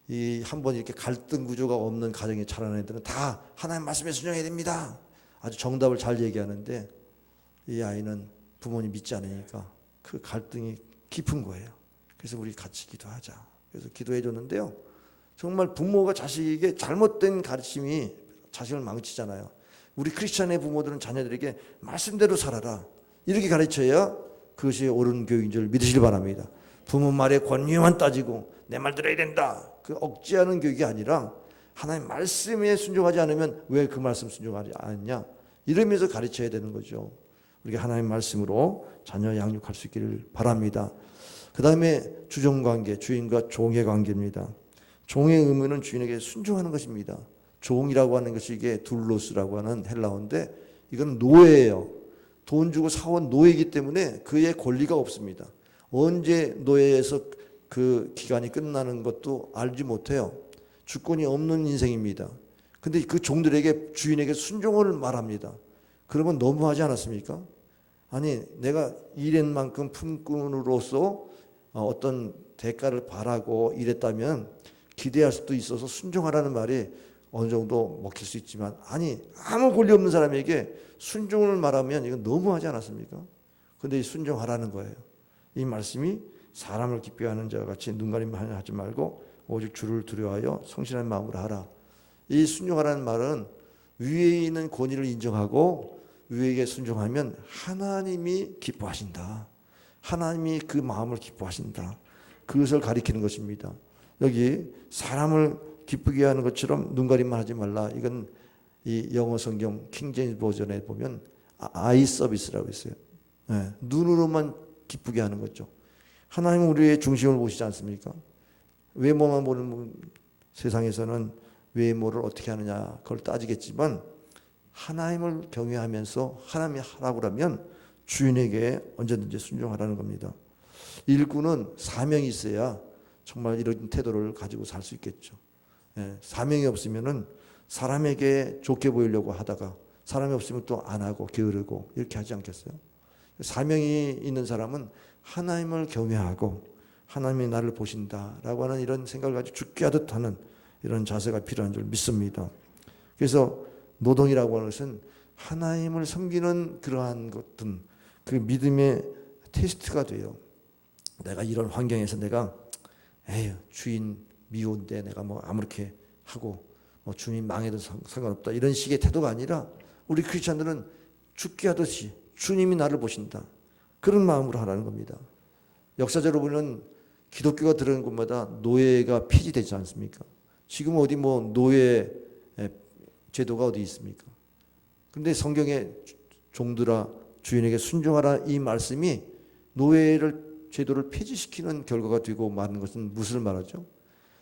이 한 번 이렇게 갈등 구조가 없는 가정에 자라는 애들은 다 하나님 말씀에 순종해야 됩니다. 아주 정답을 잘 얘기하는데 이 아이는 부모님 믿지 않으니까 그 갈등이 깊은 거예요. 그래서 우리 같이 기도하자. 그래서 기도해 줬는데요. 정말 부모가 자식에게 잘못된 가르침이 자식을 망치잖아요. 우리 크리스찬의 부모들은 자녀들에게 말씀대로 살아라. 이렇게 가르쳐야 그것이 옳은 교육인 줄 믿으시길 바랍니다. 부모 말에 권유만 따지고 내 말 들어야 된다. 그 억지하는 교육이 아니라 하나님 말씀에 순종하지 않으면 왜 그 말씀 순종하지 않냐. 이러면서 가르쳐야 되는 거죠. 우리가 하나님 말씀으로 자녀 양육할 수 있기를 바랍니다. 그 다음에 주종관계, 주인과 종의 관계입니다. 종의 의무는 주인에게 순종하는 것입니다. 종이라고 하는 것이 이게 둘로스라고 하는 헬라어인데 이건 노예예요. 돈 주고 사온 노예이기 때문에 그의 권리가 없습니다. 언제 노예에서 그 기간이 끝나는 것도 알지 못해요. 주권이 없는 인생입니다. 근데 그 종들에게 주인에게 순종을 말합니다. 그러면 너무하지 않았습니까? 아니 내가 일한 만큼 품꾼으로서 어떤 대가를 바라고 일했다면 기대할 수도 있어서 순종하라는 말이 어느 정도 먹힐 수 있지만 아니 아무 권리 없는 사람에게 순종을 말하면 이건 너무하지 않았습니까? 그런데 순종하라는 거예요. 이 말씀이 사람을 기쁘게 하는 자와 같이 눈가림만 하지 말고 오직 주를 두려워하여 성실한 마음으로 하라. 이 순종하라는 말은 위에 있는 권위를 인정하고 위에게 순종하면 하나님이 기뻐하신다. 하나님이 그 마음을 기뻐하신다. 그것을 가리키는 것입니다. 여기 사람을 기쁘게 하는 것처럼 눈가림만 하지 말라. 이건 이 영어 성경 킹제임스 버전에 보면 아이 서비스라고 있어요. 네, 눈으로만 기쁘게 하는 거죠. 하나님은 우리의 중심을 보시지 않습니까? 외모만 보는 세상에서는 외모를 어떻게 하느냐 그걸 따지겠지만 하나님을 경외하면서 하나님이 하라고 하면 주인에게 언제든지 순종하라는 겁니다. 일꾼은 사명이 있어야 정말 이런 태도를 가지고 살 수 있겠죠. 예, 사명이 없으면은 사람에게 좋게 보이려고 하다가 사람이 없으면 또 안 하고 게으르고 이렇게 하지 않겠어요? 사명이 있는 사람은 하나님을 경외하고 하나님이 나를 보신다라고 하는 이런 생각을 가지고 죽게 하듯 하는 이런 자세가 필요한 줄 믿습니다. 그래서 노동이라고 하는 것은 하나님을 섬기는 그러한 것든 그 믿음의 테스트가 돼요. 내가 이런 환경에서 내가 에휴 주인 미운데 내가 뭐 아무렇게 하고 뭐 주인 망해도 상관없다 이런 식의 태도가 아니라 우리 크리스찬들은 죽게 하듯이 주님이 나를 보신다 그런 마음으로 하라는 겁니다. 역사적으로 보면 기독교가 들어간 곳마다 노예가 폐지되지 않습니까? 지금 어디 뭐 노예 제도가 어디 있습니까? 그런데 성경에 종들아 주인에게 순종하라 이 말씀이 노예를 제도를 폐지시키는 결과가 되고 마는 것은 무엇을 말하죠?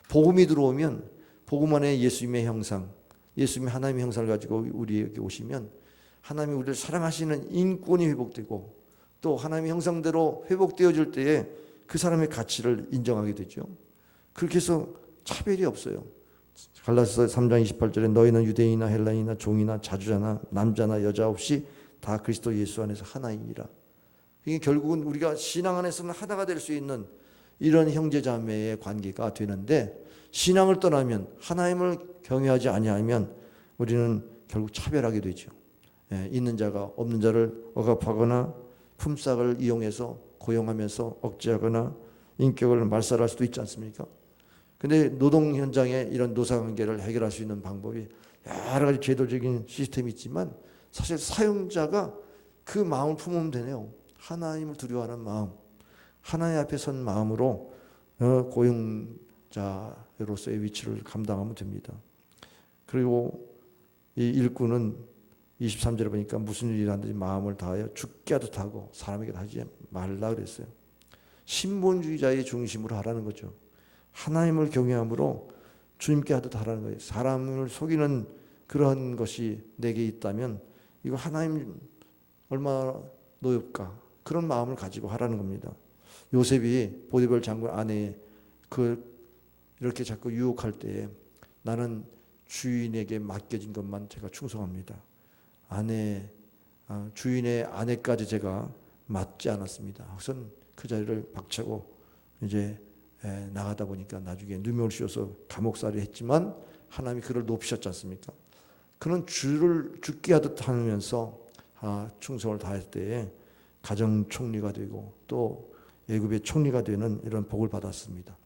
복음이 들어오면 복음 안에 예수님의 형상, 예수님의 하나님의 형상을 가지고 우리에게 오시면 하나님이 우리를 사랑하시는 인권이 회복되고 또 하나님의 형상대로 회복되어질 때에 그 사람의 가치를 인정하게 되죠. 그렇게 해서 차별이 없어요. 갈라디아서 3장 28절에 너희는 유대인이나 헬라인이나 종이나 자주자나 남자나 여자 없이 다 그리스도 예수 안에서 하나이니라. 이게 결국은 우리가 신앙 안에서는 하나가 될 수 있는 이런 형제자매의 관계가 되는데 신앙을 떠나면 하나님을 경외하지 아니하면 우리는 결국 차별하게 되죠. 있는 자가 없는 자를 억압하거나 품삯을 이용해서 고용하면서 억제하거나 인격을 말살할 수도 있지 않습니까? 근데 노동 현장에 이런 노사관계를 해결할 수 있는 방법이 여러 가지 제도적인 시스템이 있지만 사실 사용자가 그 마음을 품으면 되네요. 하나님을 두려워하는 마음, 하나님 앞에 선 마음으로 고용자로서의 위치를 감당하면 됩니다. 그리고 이 일꾼은 23절에 보니까 무슨 일이 하든지 마음을 다하여 죽게 하듯 하고 사람에게 하지 말라 그랬어요. 신본주의자의 중심으로 하라는 거죠. 하나님을 경외함으로 주님께 하듯 하라는 거예요. 사람을 속이는 그런 것이 내게 있다면 이거 하나님 얼마나 노엽까 그런 마음을 가지고 하라는 겁니다. 요셉이 보디발 장군 아내에 이렇게 자꾸 유혹할 때에 나는 주인에게 맡겨진 것만 제가 충성합니다. 주인의 아내까지 제가 맞지 않았습니다. 우선 그 자리를 박차고 이제 나가다 보니까 나중에 누명을 씌워서 감옥살이 했지만 하나님이 그를 높이셨지 않습니까? 그는 주를 죽게 하듯 하면서 충성을 다할 때에 가정 총리가 되고 또 애굽의 총리가 되는 이런 복을 받았습니다.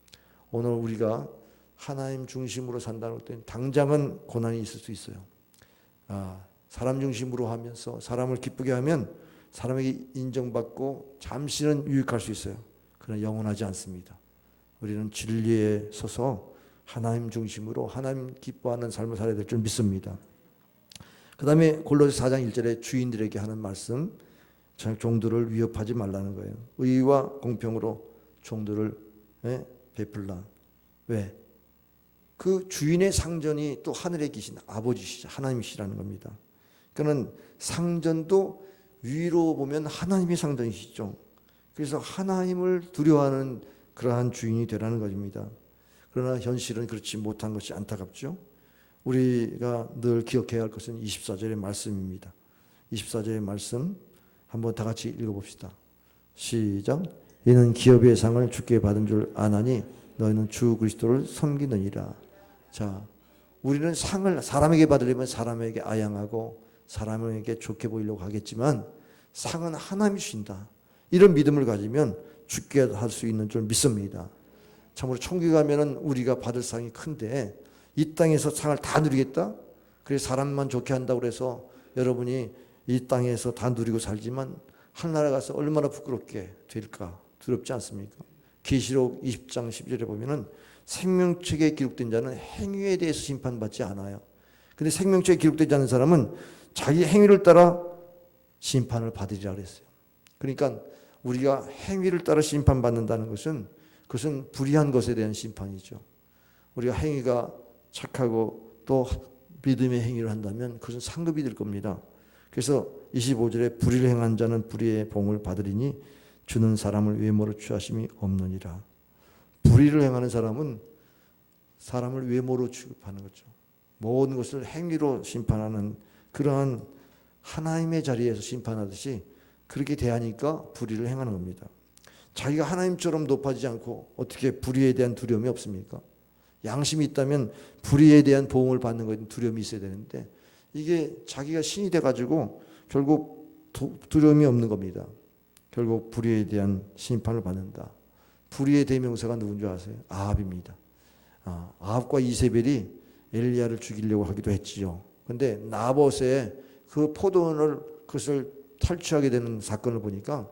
오늘 우리가 하나님 중심으로 산다는 것은 당장은 고난이 있을 수 있어요. 사람 중심으로 하면서 사람을 기쁘게 하면 사람에게 인정받고 잠시는 유익할 수 있어요. 그러나 영원하지 않습니다. 우리는 진리에 서서 하나님 중심으로 하나님 기뻐하는 삶을 살아야 될 줄 믿습니다. 그 다음에 골로새 4장 1절에 주인들에게 하는 말씀, 종들을 위협하지 말라는 거예요. 의와 공평으로 종들을 베풀라. 왜? 그 주인의 상전이 또 하늘에 계신 아버지시죠. 하나님이시라는 겁니다. 그는 상전도 위로 보면 하나님의 상전이시죠. 그래서 하나님을 두려워하는 그러한 주인이 되라는 것입니다. 그러나 현실은 그렇지 못한 것이 안타깝죠. 우리가 늘 기억해야 할 것은 24절의 말씀입니다. 24절의 말씀 한번 다 같이 읽어봅시다. 시작. 이는 기업의 상을 주께 받은 줄 아나니 너희는 주 그리스도를 섬기느니라. 자, 우리는 상을 사람에게 받으려면 사람에게 아양하고 사람에게 좋게 보이려고 하겠지만 상은 하나님이 주신다. 이런 믿음을 가지면 주께 할 수 있는 줄 믿습니다. 참으로 천국에 가면은 우리가 받을 상이 큰데 이 땅에서 상을 다 누리겠다? 그래서 사람만 좋게 한다고 그래서 여러분이 이 땅에서 다 누리고 살지만 하늘나라 가서 얼마나 부끄럽게 될까? 두렵지 않습니까? 계시록 20장 12절에 보면은 생명책에 기록된 자는 행위에 대해서 심판받지 않아요. 근데 생명책에 기록되지 않은 사람은 자기 행위를 따라 심판을 받으리라 그랬어요. 그러니까 우리가 행위를 따라 심판받는다는 것은 그것은 불의한 것에 대한 심판이죠. 우리가 행위가 착하고 또 믿음의 행위를 한다면 그것은 상급이 될 겁니다. 그래서 25절에 불의를 행한 자는 불의의 봉을 받으리니 주는 사람을 외모로 취하심이 없느니라. 불의를 행하는 사람은 사람을 외모로 취급하는 거죠. 모든 것을 행위로 심판하는 그러한 하나님의 자리에서 심판하듯이 그렇게 대하니까 불의를 행하는 겁니다. 자기가 하나님처럼 높아지지 않고 어떻게 불의에 대한 두려움이 없습니까? 양심이 있다면 불의에 대한 보응을 받는 것에 두려움이 있어야 되는데 이게 자기가 신이 돼가지고 결국 두려움이 없는 겁니다. 결국 불의에 대한 심판을 받는다. 불의의 대명사가 누군지 아세요? 아합입니다. 아합과 이세벨이 엘리야를 죽이려고 하기도 했지요. 근데 나봇의 그 포도원을 그것을 탈취하게 되는 사건을 보니까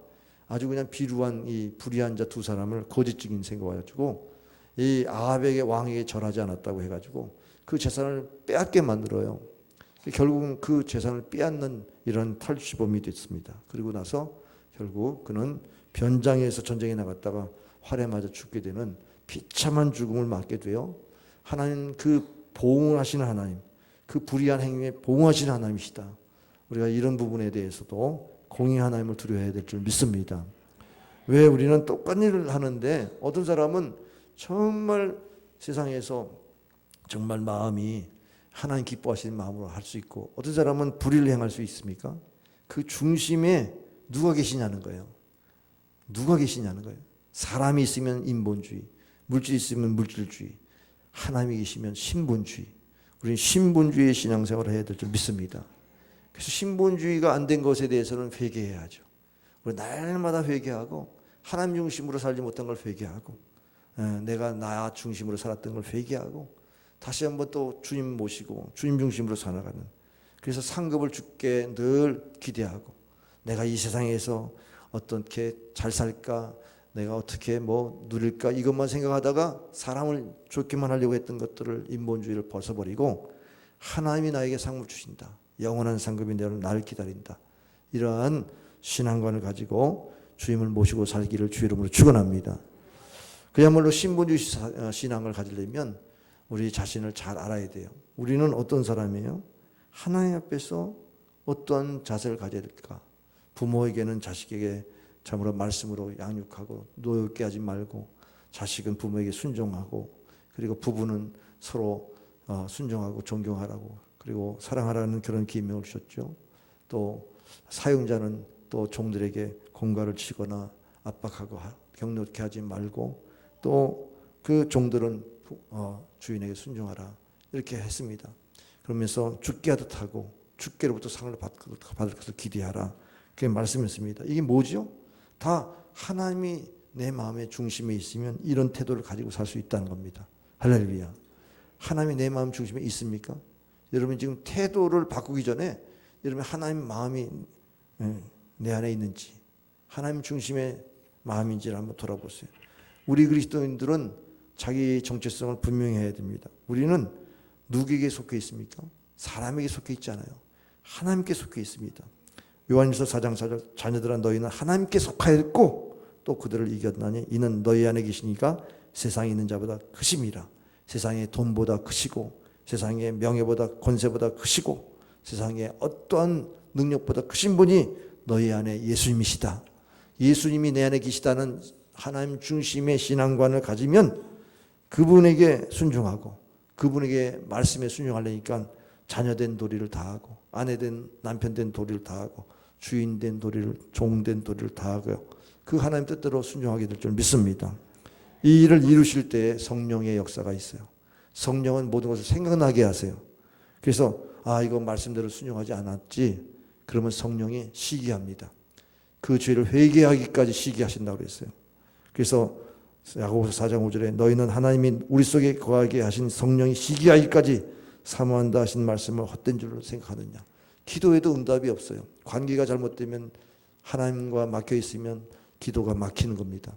아주 그냥 비루한 이 불의한 자 두 사람을 거짓 증인 세워가지고 이 아합에게 왕에게 절하지 않았다고 해가지고 그 재산을 빼앗게 만들어요. 결국은 그 재산을 빼앗는 이런 탈취범이 됐습니다. 그리고 나서 결국 그는 변장에서 전쟁에 나갔다가 활에 맞아 죽게 되는 비참한 죽음을 맞게 돼요. 하나님 그 보응을 하시는 하나님, 그 불의한 행위에 보응하시는 하나님이시다. 우리가 이런 부분에 대해서도 공의 하나님을 두려워해야 될 줄 믿습니다. 왜 우리는 똑같은 일을 하는데 어떤 사람은 정말 세상에서 정말 마음이 하나님 기뻐하시는 마음으로 할 수 있고 어떤 사람은 불의를 행할 수 있습니까? 그 중심에 누가 계시냐는 거예요. 누가 계시냐는 거예요. 사람이 있으면 인본주의, 물질이 있으면 물질주의, 하나님이 계시면 신본주의. 우리는 신본주의의 신앙생활을 해야 될 줄 믿습니다. 그래서 신본주의가 안 된 것에 대해서는 회개해야죠. 우리 날마다 회개하고 하나님 중심으로 살지 못한 걸 회개하고 내가 나 중심으로 살았던 걸 회개하고 다시 한번 또 주님 모시고 주님 중심으로 살아가는 그래서 상급을 주께 늘 기대하고 내가 이 세상에서 어떻게 잘 살까 내가 어떻게 뭐 누릴까 이것만 생각하다가 사람을 좋게만 하려고 했던 것들을 인본주의를 벗어버리고 하나님이 나에게 상급을 주신다. 영원한 상급이 나를 기다린다. 이러한 신앙관을 가지고 주님을 모시고 살기를 주의 이름으로 축원합니다. 그야말로 신본주의 신앙을 가지려면 우리 자신을 잘 알아야 돼요. 우리는 어떤 사람이에요? 하나님 앞에서 어떤 자세를 가져야 될까? 부모에게는 자식에게 참으로 말씀으로 양육하고 노엽게 하지 말고 자식은 부모에게 순종하고 그리고 부부는 서로 순종하고 존경하라고 그리고 사랑하라는 그런 계명을 주셨죠. 또 사용자는 또 종들에게 공갈을 치거나 압박하고 격노케 하지 말고 또 그 종들은 주인에게 순종하라 이렇게 했습니다. 그러면서 죽게 하듯 하고 주께로부터 상을 받을 것을 기대하라 그게 말씀이었습니다. 이게 뭐죠? 다 하나님이 내 마음의 중심에 있으면 이런 태도를 가지고 살 수 있다는 겁니다. 할렐루야. 하나님이 내 마음 중심에 있습니까? 여러분 지금 태도를 바꾸기 전에 여러분 하나님 마음이 내 안에 있는지 하나님 중심의 마음인지를 한번 돌아보세요. 우리 그리스도인들은 자기 정체성을 분명히 해야 됩니다. 우리는 누구에게 속해 있습니까? 사람에게 속해 있지 않아요. 하나님께 속해 있습니다. 요한일서 4장 4절 자녀들아 너희는 하나님께 속하였고 또 그들을 이겼나니 이는 너희 안에 계시니까 세상에 있는 자보다 크심이라. 세상의 돈보다 크시고 세상의 명예보다 권세보다 크시고 세상의 어떠한 능력보다 크신 분이 너희 안에 예수님이시다. 예수님이 내 안에 계시다는 하나님 중심의 신앙관을 가지면 그분에게 순종하고 그분에게 말씀에 순종하려니까 자녀된 도리를 다하고 아내된 남편된 도리를 다하고 주인된 도리를 종된 도리를 다하고 그 하나님 뜻대로 순종하게 될 줄 믿습니다. 이 일을 이루실 때에 성령의 역사가 있어요. 성령은 모든 것을 생각나게 하세요. 그래서 이거 말씀대로 순종하지 않았지 그러면 성령이 시기합니다. 그 죄를 회개하기까지 시기하신다고 그랬어요. 그래서 야고보서 4장 5절에 너희는 하나님이 우리 속에 거하게 하신 성령이 시기하기까지 사모한다 하신 말씀을 헛된 줄로 생각하느냐. 기도에도 응답이 없어요. 관계가 잘못되면, 하나님과 막혀 있으면 기도가 막히는 겁니다.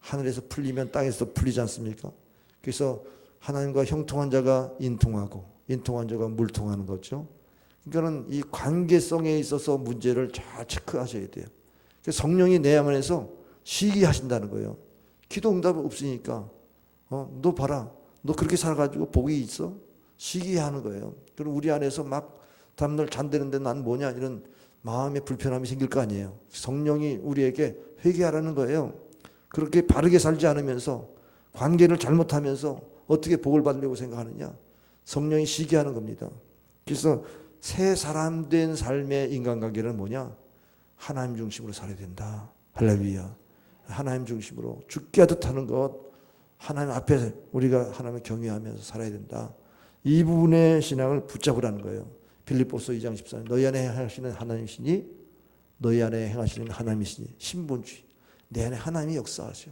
하늘에서 풀리면 땅에서 풀리지 않습니까? 그래서 하나님과 형통한 자가 인통하고 인통한 자가 물통하는 거죠. 그러니까는 이 관계성에 있어서 문제를 잘 체크하셔야 돼요. 성령이 내 안에서 시기하신다는 거예요. 기도 응답이 없으니까 너 봐라, 너 그렇게 살아가지고 복이 있어? 시기하는 거예요. 그럼 우리 안에서 막 다음날 잔대는데 난 뭐냐, 이런 마음의 불편함이 생길 거 아니에요. 성령이 우리에게 회개하라는 거예요. 그렇게 바르게 살지 않으면서, 관계를 잘못하면서 어떻게 복을 받으려고 생각하느냐. 성령이 시기하는 겁니다. 그래서 새 사람 된 삶의 인간관계는 뭐냐? 하나님 중심으로 살아야 된다. 할렐루야. 하나님 중심으로 죽게 하듯 하는 것, 하나님 앞에 우리가 하나님을 경외하면서 살아야 된다. 이 부분의 신앙을 붙잡으라는 거예요. 빌립보서 2장 14절 너희 안에 행하시는 하나님이시니, 너희 안에 행하시는 하나님이시니, 신본주의. 내 안에 하나님이 역사하셔.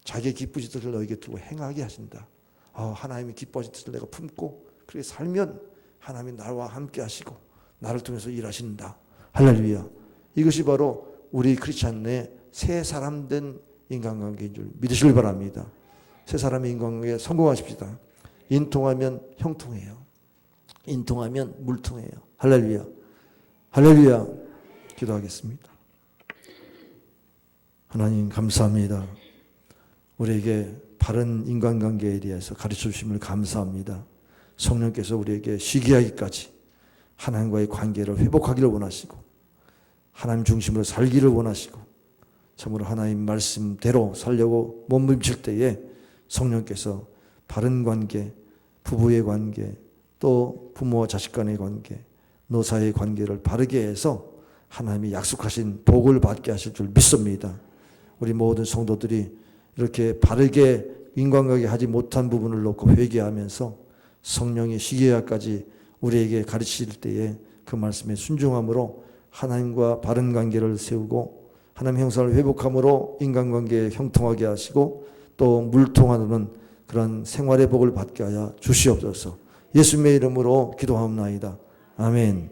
자기의 기쁘신 뜻을 너에게 두고 행하게 하신다. 하나님이 기뻐하신 뜻을 내가 품고 그렇게 살면 하나님이 나와 함께 하시고 나를 통해서 일하신다. 할렐루야. 이것이 바로 우리 크리스찬의 새 사람 된 인간관계인 줄 믿으시길 바랍니다. 새 사람의 인간관계에 성공하십시다. 인통하면 형통해요. 인통하면 물통해요. 할렐루야. 할렐루야. 기도하겠습니다. 하나님 감사합니다. 우리에게 바른 인간관계에 대해서 가르쳐 주심을 감사합니다. 성령께서 우리에게 시기하기까지 하나님과의 관계를 회복하기를 원하시고 하나님 중심으로 살기를 원하시고 참으로 하나님 말씀대로 살려고 몸부림칠 때에 성령께서 바른 관계, 부부의 관계, 또 부모와 자식 간의 관계, 노사의 관계를 바르게 해서 하나님이 약속하신 복을 받게 하실 줄 믿습니다. 우리 모든 성도들이 이렇게 바르게 인간관계 하지 못한 부분을 놓고 회개하면서 성령의 시기하까지 우리에게 가르치실 때에 그 말씀에 순종함으로 하나님과 바른 관계를 세우고 하나님 형상을 회복함으로 인간관계에 형통하게 하시고 또 물통하는 그런 생활의 복을 받게 하여 주시옵소서. 예수님의 이름으로 기도하옵나이다. 아멘.